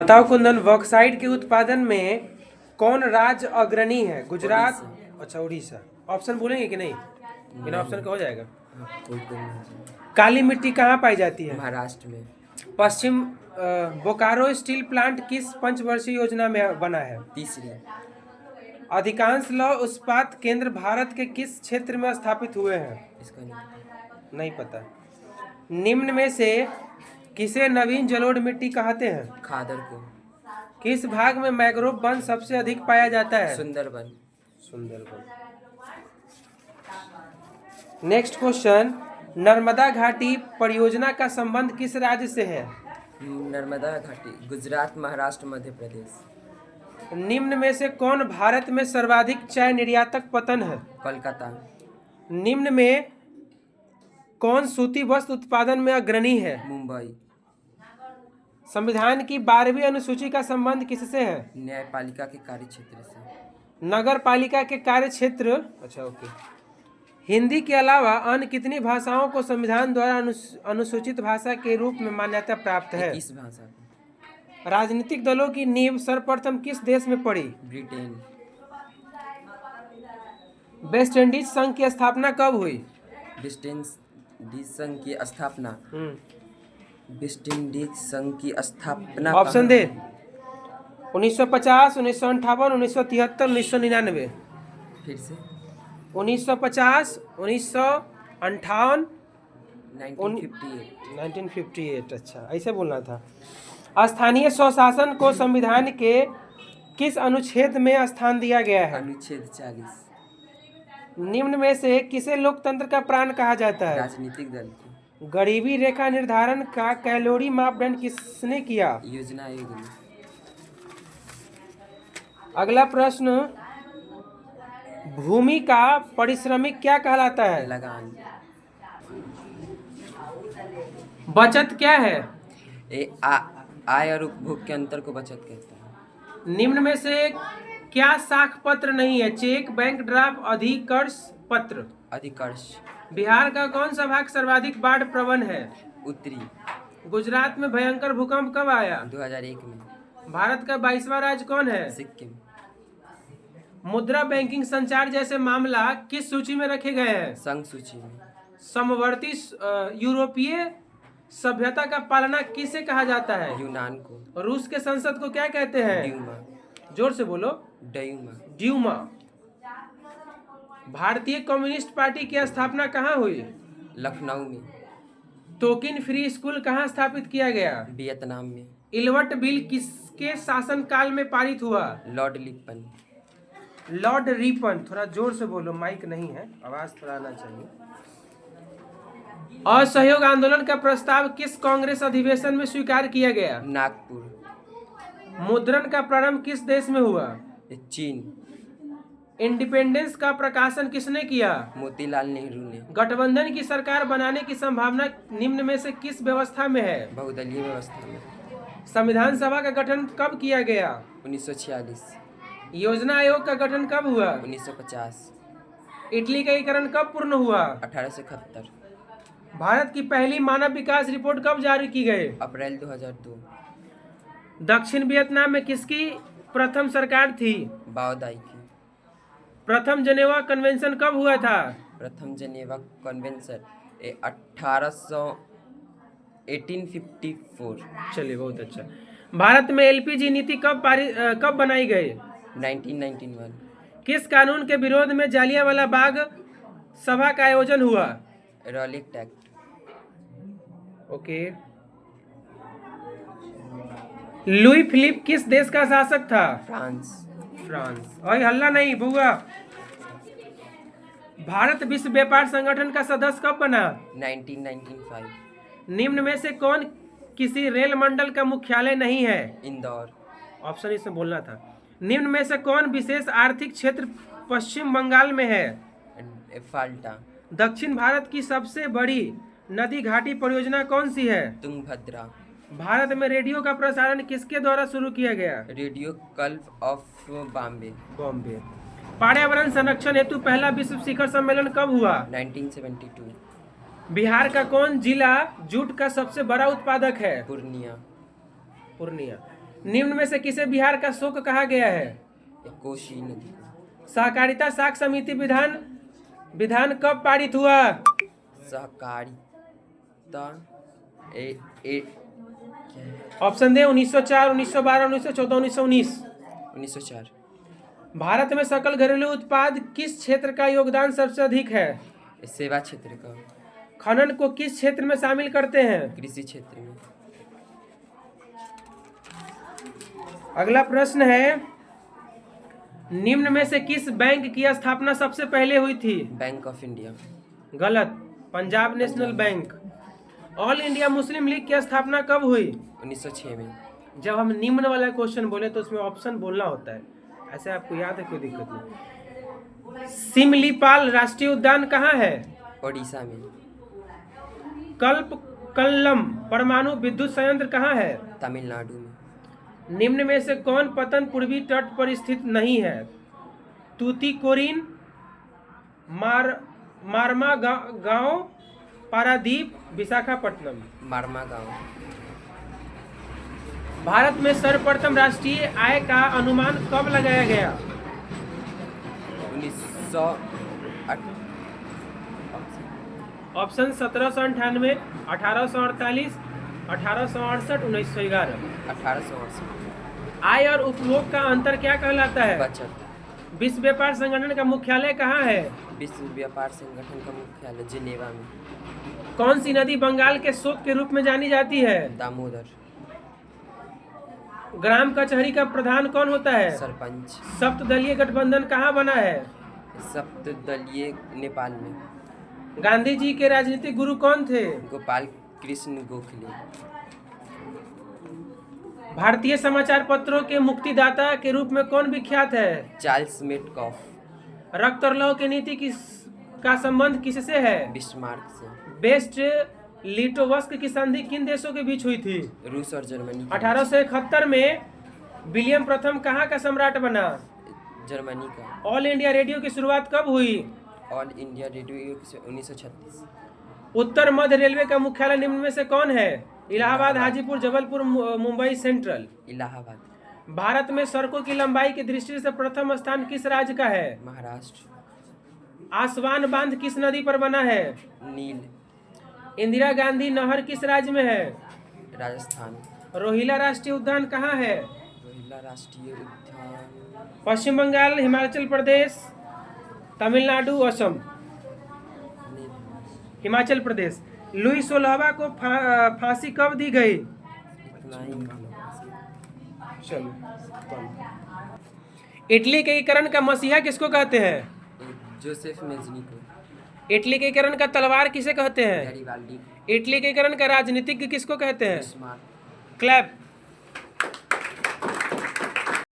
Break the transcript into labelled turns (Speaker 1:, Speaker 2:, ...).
Speaker 1: बताओ कुंदन, बॉक्साइट के उत्पादन में कौन राज्य अग्रणी है? गुजरात। अच्छा, उड़ीसा। ऑप्शन बोलेंगे कि नहीं? बिना ऑप्शन का हो जाएगा।
Speaker 2: कोई नहीं।
Speaker 1: काली मिट्टी कहाँ पाई जाती है?
Speaker 2: महाराष्ट्र में।
Speaker 1: पश्चिम बोकारो स्टील प्लांट किस पंचवर्षीय योजना में बना है?
Speaker 2: तीसरी।
Speaker 1: अधिकांश लौह इस्पात केंद्र भारत के किस क्षेत्र में स्थापित हुए हैं?
Speaker 2: इसका
Speaker 1: नहीं पता। निम्न में से किसे नवीन जलोढ़ मिट्टी कहते हैं?
Speaker 2: खादर को।
Speaker 1: किस भाग में मैंग्रोव वन सबसे अधिक पाया जाता है?
Speaker 2: सुंदरबन।
Speaker 1: सुंदरबन। नेक्स्ट क्वेश्चन, नर्मदा घाटी परियोजना का संबंध किस राज्य से है?
Speaker 2: नर्मदा घाटी गुजरात, महाराष्ट्र, मध्य प्रदेश।
Speaker 1: निम्न में से कौन भारत में सर्वाधिक चाय निर्यातक पतन है?
Speaker 2: कोलकाता।
Speaker 1: निम्न में कौन सूती वस्त्र उत्पादन में अग्रणी है?
Speaker 2: मुंबई।
Speaker 1: संविधान की 12वीं अनुसूची का संबंध किससे है?
Speaker 2: न्यायपालिका के कार्य क्षेत्र से।
Speaker 1: नगर पालिका के कार्य क्षेत्र। अच्छा, ओके। हिंदी के अलावा अन्य कितनी भाषाओं को संविधान द्वारा अनुसूचित भाषा के रूप में मान्यता प्राप्त है?
Speaker 2: इस भाषा को।
Speaker 1: राजनीतिक दलों की नींव सर्वप्रथम किस देश में पड़ी?
Speaker 2: ब्रिटेन।
Speaker 1: वेस्ट इंडीज संघ की स्थापना कब हुई?
Speaker 2: वेस्ट इंडीज संघ की स्थापना। वेस्ट इंडीज संघ की स्थापना।
Speaker 1: ऑप्शन दे। 1950, 1958, 1973, 1999।
Speaker 2: फिर से।
Speaker 1: 1950, 1958,
Speaker 2: 1958।
Speaker 1: 1958। अच्छा, ऐसे बोलना था। स्थानीय स्वशासन को संविधान के किस अनुच्छेद में स्थान दिया गया है?
Speaker 2: अनुच्छेद 40।
Speaker 1: निम्न में से किसे लोकतंत्र का प्राण कहा जाता है?
Speaker 2: राजनीतिक दल को।
Speaker 1: गरीबी रेखा निर्धारण का कैलोरी मापदंड किसने किया?
Speaker 2: योजना आयोग ने।
Speaker 1: अगला प्रश्न, भूमि का पारिश्रमिक क्या कहलाता है?
Speaker 2: लगान।
Speaker 1: बचत क्या है?
Speaker 2: आय और उपभोग के अंतर को बचत कहते हैं।
Speaker 1: निम्न में से क्या साख पत्र नहीं है? चेक, बैंक ड्राफ्ट, अधिकर्ष पत्र।
Speaker 2: अधिकर्ष।
Speaker 1: बिहार का कौन सा भाग सर्वाधिक बाढ़ प्रवण है?
Speaker 2: उत्तरी।
Speaker 1: गुजरात में भयंकर भूकंप कब आया?
Speaker 2: 2001 में।
Speaker 1: भारत का 22वां राज्य कौन है?
Speaker 2: सिक्किम।
Speaker 1: मुद्रा, बैंकिंग, संचार जैसे मामला किस सूची में रखे गए हैं?
Speaker 2: संघ सूची में।
Speaker 1: समवर्ती यूरोपीय सभ्यता का पालना किसे कहा जाता है?
Speaker 2: यूनान को।
Speaker 1: रूस के संसद को क्या कहते हैं?
Speaker 2: ड्यूमा।
Speaker 1: जोर से बोलो।
Speaker 2: ड्यूमा।
Speaker 1: ड्यूमा। भारतीय कम्युनिस्ट पार्टी की स्थापना कहाँ हुई?
Speaker 2: लखनऊ में।
Speaker 1: टोकिन फ्री स्कूल कहाँ स्थापित किया गया?
Speaker 2: वियतनाम में।
Speaker 1: इलवट बिल किसके शासनकाल में पारित हुआ?
Speaker 2: Lord Ripon.
Speaker 1: Lord Ripon. थोड़ा जोर से बोलो, माइक नहीं है, आवाज थोड़ा आना चाहिए। असहयोग आंदोलन का प्रस्ताव किस कांग्रेस अधिवेशन में स्वीकार किया गया?
Speaker 2: नागपुर।
Speaker 1: मुद्रण का प्रारंभ किस देश में हुआ?
Speaker 2: चीन।
Speaker 1: इंडिपेंडेंस का प्रकाशन किसने किया?
Speaker 2: मोतीलाल नेहरू ने।
Speaker 1: गठबंधन की सरकार बनाने की संभावना निम्न में से किस व्यवस्था में है?
Speaker 2: बहुदलीय व्यवस्था में।
Speaker 1: संविधान सभा का गठन कब किया गया?
Speaker 2: 1946।
Speaker 1: योजना आयोग का गठन कब हुआ?
Speaker 2: 1950।
Speaker 1: इटली का एकीकरण कब पूर्ण हुआ?
Speaker 2: 1871।
Speaker 1: भारत की पहली मानव विकास रिपोर्ट कब जारी की गई?
Speaker 2: अप्रैल 2002।
Speaker 1: दक्षिण वियतनाम में किसकी प्रथम सरकार थी?
Speaker 2: बाओदाई की।
Speaker 1: प्रथम जेनेवा कन्वेंशन कब हुआ था?
Speaker 2: प्रथम जेनेवा कन्वेंशन 1854।
Speaker 1: चलिए, बहुत अच्छा। भारत में एलपीजी नीति कब बनाई गई?
Speaker 2: 1991।
Speaker 1: किस कानून के विरोध में जालियांवाला बाग सभा का आयोजन हुआ?
Speaker 2: Rollick act.
Speaker 1: Okay. Louis Philippe किस देश का शासक था?
Speaker 2: फ्रांस।
Speaker 1: फ्रांस। और हल्ला नहीं बुआ। भारत विश्व व्यापार संगठन का सदस्य कब बना?
Speaker 2: 1995।
Speaker 1: निम्न में से कौन किसी रेल मंडल का मुख्यालय नहीं है?
Speaker 2: इंदौर।
Speaker 1: ऑप्शन इसमें बोलना था। निम्न में से कौन विशेष आर्थिक क्षेत्र पश्चिम बंगाल में है?
Speaker 2: फाल्टा।
Speaker 1: दक्षिण भारत की सबसे बड़ी नदी घाटी परियोजना कौन सी है?
Speaker 2: तुंगभद्रा।
Speaker 1: भारत में रेडियो का प्रसारण किसके द्वारा शुरू किया गया?
Speaker 2: Radio club of Bombay.
Speaker 1: Bombay. पर्यावरण संरक्षण हेतु पहला विश्व शिखर सम्मेलन कब हुआ?
Speaker 2: 1972।
Speaker 1: बिहार का कौन जिला जूट का सबसे बड़ा उत्पादक है?
Speaker 2: पूर्णिया।
Speaker 1: पूर्णिया। निम्न में से किसे बिहार का शोक कहा गया है?
Speaker 2: कोसी नदी को।
Speaker 1: सहकारिता साख समिति विधान कब पारित हुआ?
Speaker 2: सहकारिता क्या है?
Speaker 1: ऑप्शन दे 1904, 1912, 1914, 1919।
Speaker 2: 1904।
Speaker 1: भारत में सकल घरेलू उत्पाद किस क्षेत्र का योगदान सबसे अधिक है?
Speaker 2: सेवा क्षेत्र का।
Speaker 1: खनन को किस क्षेत्र में शामिल करते हैं?
Speaker 2: कृषि क्षेत्र में।
Speaker 1: अगला प्रश्न है, निम्न में से किस बैंक की स्थापना सबसे पहले हुई थी?
Speaker 2: Bank of India.
Speaker 1: गलत, Punjab national bank. All India Muslim League की स्थापना कब हुई?
Speaker 2: 1906 में।
Speaker 1: जब हम निम्न वाला क्वेश्चन बोले तो उसमें ऑप्शन बोलना होता है, ऐसे आपको याद है, कोई दिक्कत नहीं। सिमलीपाल राष्ट्रीय उद्यान कहाँ है?
Speaker 2: ओडिशा में।
Speaker 1: कल्पक्कलम परमाणु विद्युत संयंत्र कहाँ है?
Speaker 2: तमिलनाडु में।
Speaker 1: निम्न में से कौन पतन पूर्वी तट पर स्थित नहीं है? तूतीकोरिन, मारमा गांव, पारादीप, विशाखापट्टनम।
Speaker 2: मारमा गांव।
Speaker 1: भारत में सर्वप्रथम राष्ट्रीय आय का अनुमान कब लगाया गया?
Speaker 2: 1908।
Speaker 1: ऑप्शन 1798, 1848, 1868, 1911।
Speaker 2: 1868।
Speaker 1: आय और उपभोग का अंतर क्या कहलाता है?
Speaker 2: बचत।
Speaker 1: विश्व व्यापार संगठन का मुख्यालय कहाँ है?
Speaker 2: विश्व व्यापार संगठन का मुख्यालय जिनेवा में।
Speaker 1: कौन सी नदी बंगाल के शोक के रूप में जानी जाती है?
Speaker 2: दामोदर।
Speaker 1: ग्राम कचहरी का प्रधान कौन होता है?
Speaker 2: सरपंच।
Speaker 1: सप्तदलीय गठबंधन कहाँ बना है?
Speaker 2: सप्तदलीय नेपाल में।
Speaker 1: गांधी जी के राजनीतिक गुरु कौन थे?
Speaker 2: गोपाल कृष्ण गोखले।
Speaker 1: भारतीय समाचार पत्रों के मुक्तिदाता के रूप में कौन विख्यात है?
Speaker 2: Charles Metcalfe.
Speaker 1: रक्त और लौह की नीति का संबंध किससे है?
Speaker 2: बिस्मार्क से।
Speaker 1: बेस्ट लिटोवस्क की संधि किन देशों के बीच हुई थी?
Speaker 2: रूस और जर्मनी।
Speaker 1: 1871 में विलियम प्रथम कहाँ का सम्राट बना?
Speaker 2: जर्मनी का।
Speaker 1: ऑल इंडिया रेडियो की शुरुआत कब हुई?
Speaker 2: All India radio 1936।
Speaker 1: उत्तर मध्य रेलवे का मुख्यालय निम्न में से कौन है? इलाहाबाद, हाजीपुर, जबलपुर, मुंबई सेंट्रल।
Speaker 2: इलाहाबाद।
Speaker 1: भारत में सड़कों की लंबाई की दृष्टि से प्रथम स्थान किस राज्य का है?
Speaker 2: महाराष्ट्र।
Speaker 1: आसवान बांध किस नदी पर बना है?
Speaker 2: नील।
Speaker 1: इंदिरा गांधी नहर किस राज्य में है?
Speaker 2: राजस्थान।
Speaker 1: रोहिला राष्ट्रीय उद्यान कहाँ है?
Speaker 2: रोहिला राष्ट्रीय उद्यान।
Speaker 1: पश्चिम बंगाल, हिमाचल प्रदेश, तमिलनाडु, असम। हिमाचल प्रदेश। लुई 16वां को फांसी कब दी गई?
Speaker 2: इतना ही
Speaker 1: चलो। इटली के एकीकरण का मसीहा किसको कहते हैं?
Speaker 2: जोसेफ मेजनी को।
Speaker 1: इटली के एकीकरण का तलवार किसे कहते हैं?
Speaker 2: गैरिबाल्डी।
Speaker 1: इटली के एकीकरण का राजनीतिज्ञ किसको कहते हैं?
Speaker 2: बिस्मार्क।
Speaker 1: क्लैप।